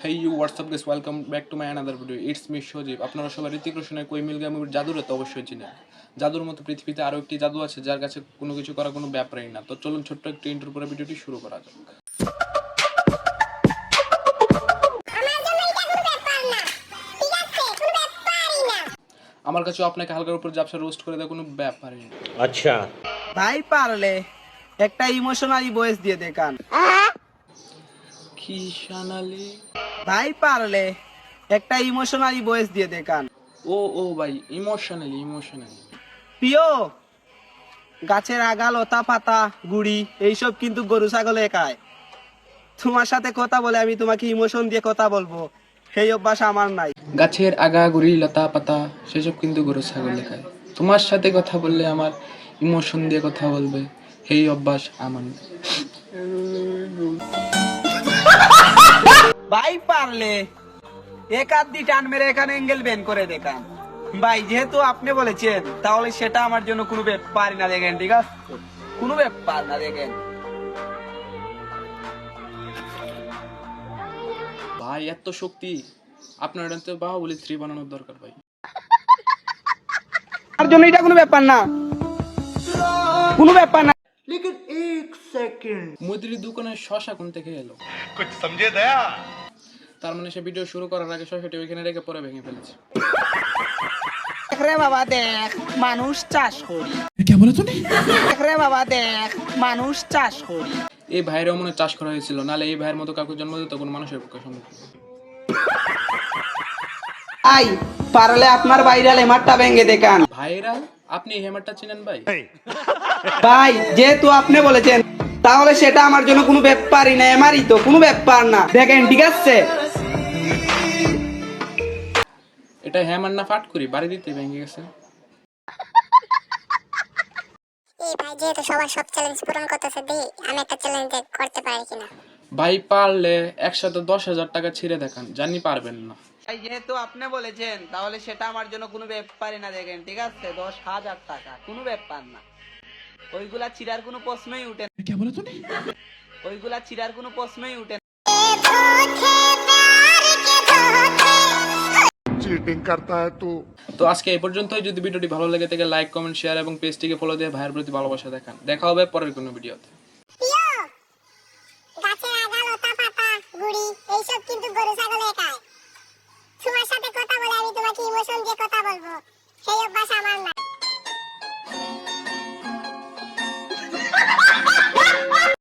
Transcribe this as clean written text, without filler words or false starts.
Hey you, what's up guys? Welcome back to my another video. It's me Shojib. আপনারা সবাই ঋতিক রোশনের কোই মিল গেমের জাদুরে তো অবশ্যই চিনেন। জাদুর মতো পৃথিবীতে আরো একটি জাদু আছে যার কাছে কোনো কিছু করা কোনো ব্যাপারই না। তো চলুন ছোট্ট একটু ইন্ট্রো করে ভিডিওটি শুরু করা যাক। আমার কাছে আপনাকে হালকার উপর জাপসা রোস্ট করে দেওয়া কোনো ব্যাপারই না। আচ্ছা ভাই পারলে একটা ইমোশনালি ভয়েস দিয়ে দেখান। কি শানালি? ভাই পারলে একটা ইমোশনালি ভয়েস দিয়ে দেখান। ও ভাই ইমোশনালি। প্রিয়, গাছের আগা লতা পাতা গুড়ি এইসব কিন্তু গরু ছাগলে খায়। তোমার সাথে কথা বলে আমি তোমাকে ইমোশন দিয়ে কথা বলবো, সেই অভ্যাস আমার নাই। গাছের আগা গুড়ি লতা পাতা সেসব কিন্তু গরু ছাগল খায়। তোমার সাথে কথা বললে আমার ইমোশন দিয়ে কথা বলবে, এই অভ্যাস আমার নেই। ভাই পারলে এক হাত দিয়ে টান মেরে এখানে এঙ্গেল বেন করে দেখান। ভাই যেহেতু আপনি বলেছেন তাহলে সেটা আমার জন্য কোনো ব্যাপার না, দেখেন ঠিক আছে, কোনো ব্যাপার না। দেখেন ভাই এত শক্তি, আপনার এটা তো বাহুবলী 3 বানানোর দরকার ভাই। তার জন্য এটা কোনো ব্যাপার না, কোনো ব্যাপার না। মুদির দোকানে শশা কোন থেকে এলো? कुछ समझे दया তার মানে সে ভিডিও শুরু করার আগে শশাটি ওইখানে রেখে পরে ভেঙে ফেলেছে। দেখ রে বাবা দেখ, মানুষ চাষ করি। দেখ রে বাবা দেখ, মানুষ চাষ করি। এই ভাইয়েরও মনে চাষ করা হয়েছিল, নালে এই ভাইয়ের মতো কাউকে জন্ম দিতে কোনো মানুষের পক্ষে সম্ভব না। আই পারলে আপনার ভাইরাল এমারটা ভেঙে দেখান। ভাইরা আপনি এই হ্যামারটা চিনেন ভাই? ভাই যেহেতু আপনি বলেছেন তাহলে সেটা আমার জন্য কোনো ব্যাপারই না, এমারই তো কোনো ব্যাপার না। দেখেন ঠিক আছে, এটা হ্যামার না ফাট করি বাড়ি দিতে ভেঙে গেছে। এই ভাই যেহেতু সবার সব চ্যালেঞ্জ পূরণ করতেছে, দেখি আমি একটা চ্যালেঞ্জ করতে পারি কিনা। ভাই পারলে একসাথে 10,000 টাকা ছিঁড়ে দেখান, জানি পারবেন না। ভাই যেহেতু আপনি বলেছেন তাহলে সেটা আমার জন্য কোনো ব্যাপারই না। দেখেন ঠিক আছে, 10,000 টাকা কোনো ব্যাপার না। ওইগুলা চিরার কোনো প্রশ্নই উঠে না। ওইগুলা চিরার কোনো প্রশ্নই উঠে না। चीटिंग करता है तू তো আজকে এই পর্যন্তই। যদি ভিডিওটি ভালো লেগে থাকে লাইক কমেন্ট শেয়ার এবং পেজটিকে ফলো দিয়ে ভাইয়ের প্রতি ভালোবাসা দেখান। দেখা হবে পরের কোনো ভিডিওতে।